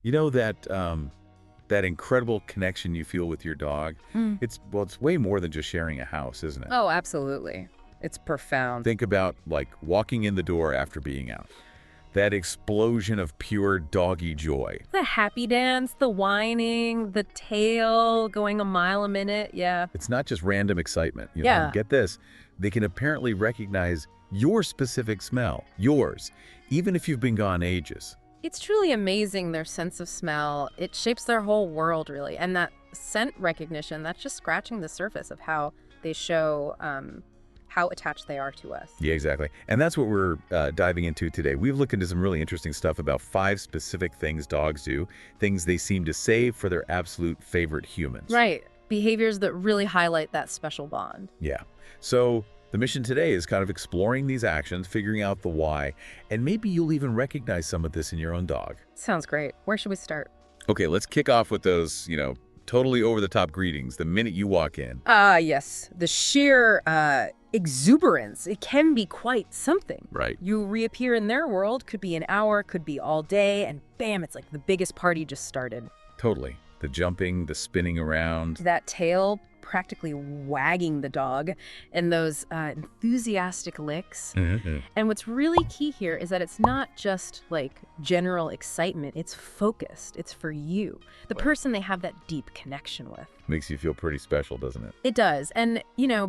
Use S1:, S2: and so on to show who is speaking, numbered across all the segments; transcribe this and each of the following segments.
S1: You know that incredible connection you feel with your dog?
S2: Mm.
S1: It's way more than just sharing a house, isn't it?
S2: Oh, absolutely. It's profound.
S1: Think about like walking in the door after being out. That explosion of pure doggy joy.
S2: The happy dance, the whining, the tail going a mile a minute. Yeah.
S1: It's not just random excitement.
S2: Yeah.
S1: Get this. They can apparently recognize your specific smell, yours, even if you've been gone ages.
S2: It's truly amazing, their sense of smell. It shapes their whole world, really. And that scent recognition, that's just scratching the surface of how they show how attached they are to us.
S1: Yeah, exactly. And that's what we're diving into today. We've looked into some really interesting stuff about 5 specific things dogs do, things they seem to save for their absolute favorite humans.
S2: Right. Behaviors that really highlight that special bond.
S1: Yeah. So the mission today is kind of exploring these actions, figuring out the why, and maybe you'll even recognize some of this in your own dog.
S2: Sounds great. Where should we start?
S1: Okay, let's kick off with those, totally over-the-top greetings the minute you walk in.
S2: Yes. The sheer exuberance. It can be quite something.
S1: Right.
S2: You reappear in their world, could be an hour, could be all day, and bam, it's like the biggest party just started.
S1: Totally. The jumping, the spinning around.
S2: That tail practically wagging the dog, and those enthusiastic licks.
S1: Mm-hmm.
S2: And what's really key here is that it's not just like general excitement, it's focused. It's for you, the
S1: Right.
S2: person they have that deep connection with.
S1: Makes you feel pretty special, doesn't it?
S2: It does. And,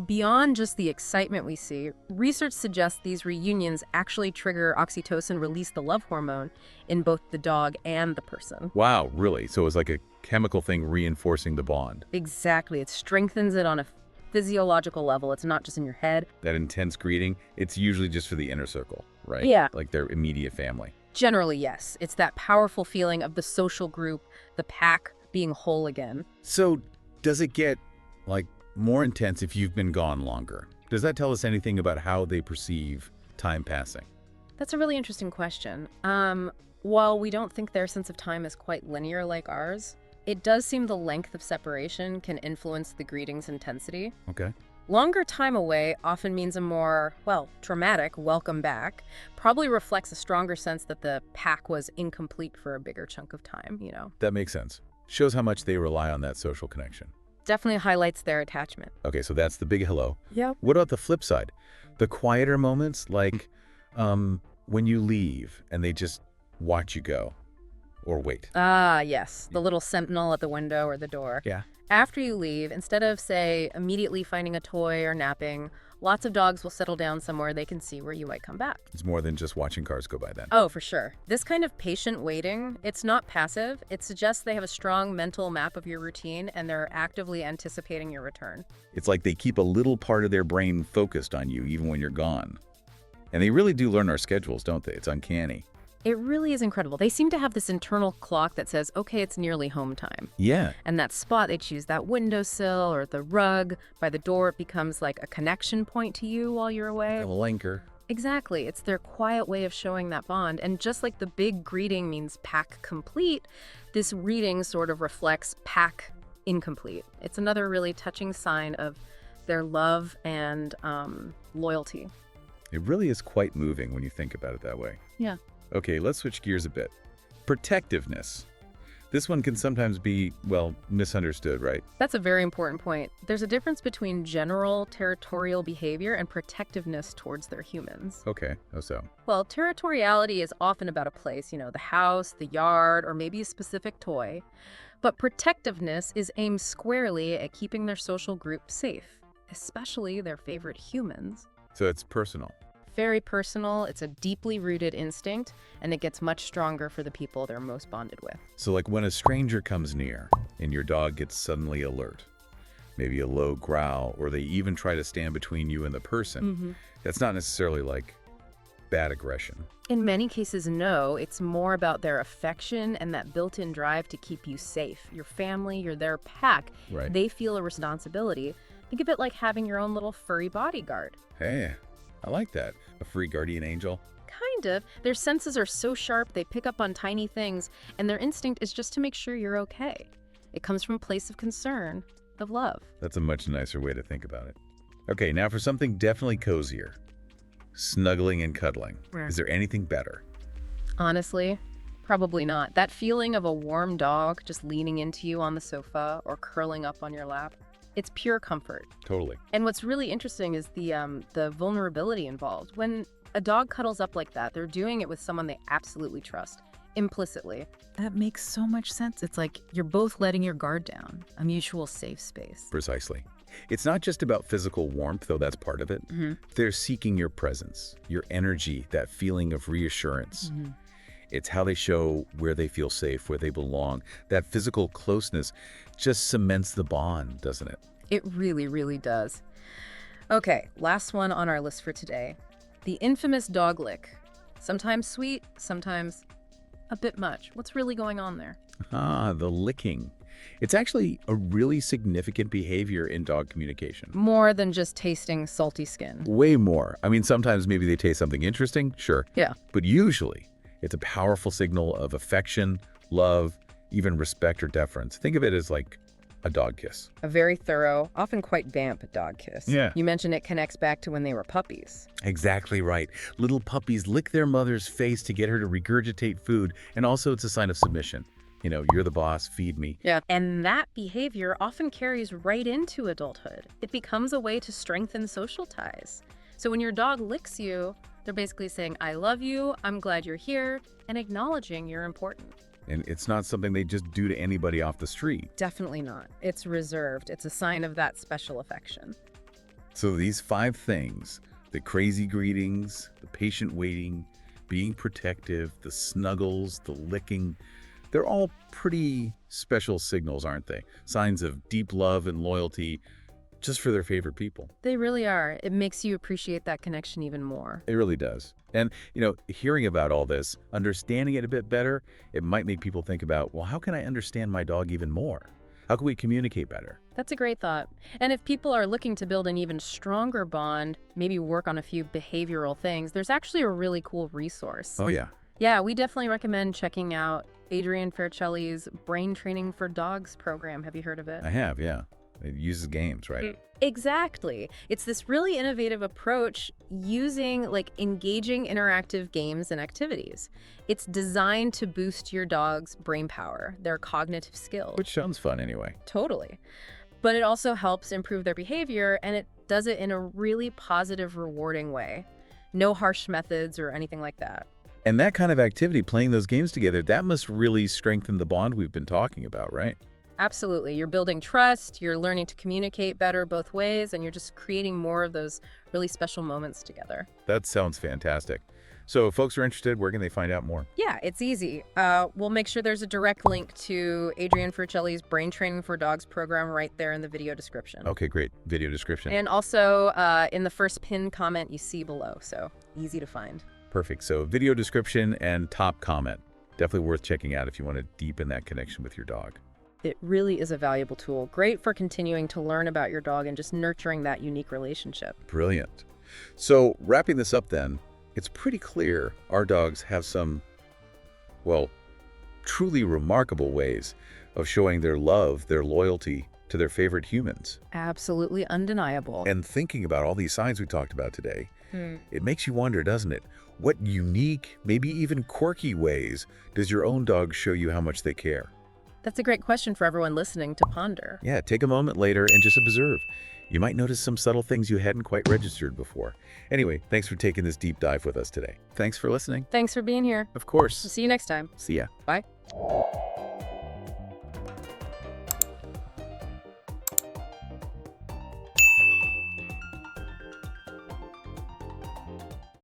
S2: beyond just the excitement we see, research suggests these reunions actually trigger oxytocin, release the love hormone in both the dog and the person.
S1: Wow, really? So it's like a chemical thing reinforcing the bond.
S2: Exactly. It strengthens it on a physiological level. It's not just in your head.
S1: That intense greeting, it's usually just for the inner circle, right?
S2: Yeah.
S1: Like their immediate family.
S2: Generally, yes. It's that powerful feeling of the social group, the pack being whole again.
S1: So does it get, more intense if you've been gone longer? Does that tell us anything about how they perceive time passing?
S2: That's a really interesting question. While we don't think their sense of time is quite linear like ours, it does seem the length of separation can influence the greeting's intensity.
S1: Okay.
S2: Longer time away often means a more, traumatic welcome back. Probably reflects a stronger sense that the pack was incomplete for a bigger chunk of time,
S1: That makes sense. Shows how much they rely on that social connection.
S2: Definitely highlights their attachment.
S1: Okay, so that's the big hello.
S2: Yep.
S1: What about the flip side? The quieter moments, like when you leave and they just watch you go or wait.
S2: Ah, yes. The little sentinel at the window or the door.
S1: Yeah.
S2: After you leave, instead of, say, immediately finding a toy or napping, lots of dogs will settle down somewhere they can see where you might come back.
S1: It's more than just watching cars go by then.
S2: Oh, for sure. This kind of patient waiting, it's not passive. It suggests they have a strong mental map of your routine and they're actively anticipating your return.
S1: It's like they keep a little part of their brain focused on you even when you're gone. And they really do learn our schedules, don't they? It's uncanny.
S2: It really is incredible. They seem to have this internal clock that says, okay, it's nearly home time.
S1: Yeah.
S2: And that spot, they choose that windowsill or the rug by the door. It becomes like a connection point to you while you're away.
S1: A linker.
S2: Exactly. It's their quiet way of showing that bond. And just like the big greeting means pack complete, this reading sort of reflects pack incomplete. It's another really touching sign of their love and loyalty.
S1: It really is quite moving when you think about it that way.
S2: Yeah.
S1: Okay, let's switch gears a bit. Protectiveness. This one can sometimes be, misunderstood, right?
S2: That's a very important point. There's a difference between general territorial behavior and protectiveness towards their humans.
S1: Okay, how so?
S2: Well, territoriality is often about a place, the house, the yard, or maybe a specific toy. But protectiveness is aimed squarely at keeping their social group safe, especially their favorite humans.
S1: So it's personal.
S2: Very personal, it's a deeply rooted instinct, and it gets much stronger for the people they're most bonded with.
S1: So like when a stranger comes near and your dog gets suddenly alert, maybe a low growl, or they even try to stand between you and the person, that's not necessarily like bad aggression.
S2: In many cases, no. It's more about their affection and that built-in drive to keep you safe. Your family, you're their pack.
S1: Right.
S2: They feel a responsibility. Think of it like having your own little furry bodyguard.
S1: Hey, I like that. A free guardian angel.
S2: Kind of. Their senses are so sharp, they pick up on tiny things, and their instinct is just to make sure you're okay. It comes from a place of concern, of love.
S1: That's a much nicer way to think about it. Okay, now for something definitely cozier. Snuggling and cuddling.
S2: Yeah.
S1: Is there anything better?
S2: Honestly, Probably not. That feeling of a warm dog just leaning into you on the sofa or curling up on your lap, it's pure comfort.
S1: Totally.
S2: And what's really interesting is the vulnerability involved. When a dog cuddles up like that, they're doing it with someone they absolutely trust, implicitly. That makes so much sense. It's like you're both letting your guard down, a mutual safe space.
S1: Precisely. It's not just about physical warmth, though that's part of it. They're seeking your presence, your energy, that feeling of reassurance. It's how they show where they feel safe, where they belong. That physical closeness just cements the bond, doesn't it?
S2: It really, really does. Okay, last one on our list for today. The infamous dog lick. Sometimes sweet, sometimes a bit much. What's really going on there?
S1: The licking. It's actually a really significant behavior in dog communication.
S2: More than just tasting salty skin.
S1: Way more. I mean, sometimes maybe they taste something interesting, sure.
S2: Yeah.
S1: But usually, it's a powerful signal of affection, love, even respect or deference. Think of it as like a dog kiss.
S2: A very thorough, often quite vamp dog kiss.
S1: Yeah.
S2: You mentioned it connects back to when they were puppies.
S1: Exactly right. Little puppies lick their mother's face to get her to regurgitate food, and also it's a sign of submission. You know, you're the boss, feed me.
S2: Yeah. And that behavior often carries right into adulthood. It becomes a way to strengthen social ties. So when your dog licks you, they're basically saying, I love you, I'm glad you're here, and acknowledging you're important.
S1: And it's not something they just do to anybody off the street.
S2: Definitely not. It's reserved. It's a sign of that special affection.
S1: So these 5 things, the crazy greetings, the patient waiting, being protective, the snuggles, the licking, they're all pretty special signals, aren't they? Signs of deep love and loyalty just for their favorite people.
S2: They really are. It makes you appreciate that connection even more.
S1: It really does. And, hearing about all this, understanding it a bit better, it might make people think about, well, how can I understand my dog even more? How can we communicate better?
S2: That's a great thought. And if people are looking to build an even stronger bond, maybe work on a few behavioral things, there's actually a really cool resource.
S1: Oh, yeah.
S2: Yeah, we definitely recommend checking out Adrian Faircelli's Brain Training for Dogs program. Have you heard of it?
S1: I have, yeah. It uses games, right?
S2: Exactly. It's this really innovative approach using engaging interactive games and activities. It's designed to boost your dog's brain power, their cognitive skills.
S1: Which sounds fun anyway.
S2: Totally. But it also helps improve their behavior, and it does it in a really positive, rewarding way. No harsh methods or anything like that.
S1: And that kind of activity, playing those games together, that must really strengthen the bond we've been talking about, right?
S2: Absolutely. You're building trust, you're learning to communicate better both ways, and you're just creating more of those really special moments together.
S1: That sounds fantastic. So if folks are interested, where can they find out more?
S2: Yeah, it's easy. We'll make sure there's a direct link to Adrian Faircelli's Brain Training for Dogs program right there in the video description.
S1: Okay, great. Video description.
S2: And also in the first pinned comment you see below, so easy to find.
S1: Perfect. So video description and top comment. Definitely worth checking out if you want to deepen that connection with your dog.
S2: It really is a valuable tool. Great for continuing to learn about your dog and just nurturing that unique relationship.
S1: Brilliant. So wrapping this up then, it's pretty clear our dogs have some, well, truly remarkable ways of showing their love, their loyalty to their favorite humans.
S2: Absolutely undeniable.
S1: And thinking about all these signs we talked about today, it makes you wonder, doesn't it? What unique, maybe even quirky ways does your own dog show you how much they care?
S2: That's a great question for everyone listening to ponder.
S1: Yeah, take a moment later and just observe. You might notice some subtle things you hadn't quite registered before. Anyway, thanks for taking this deep dive with us today. Thanks for listening.
S2: Thanks for being here.
S1: Of course.
S2: See you next time.
S1: See ya.
S2: Bye.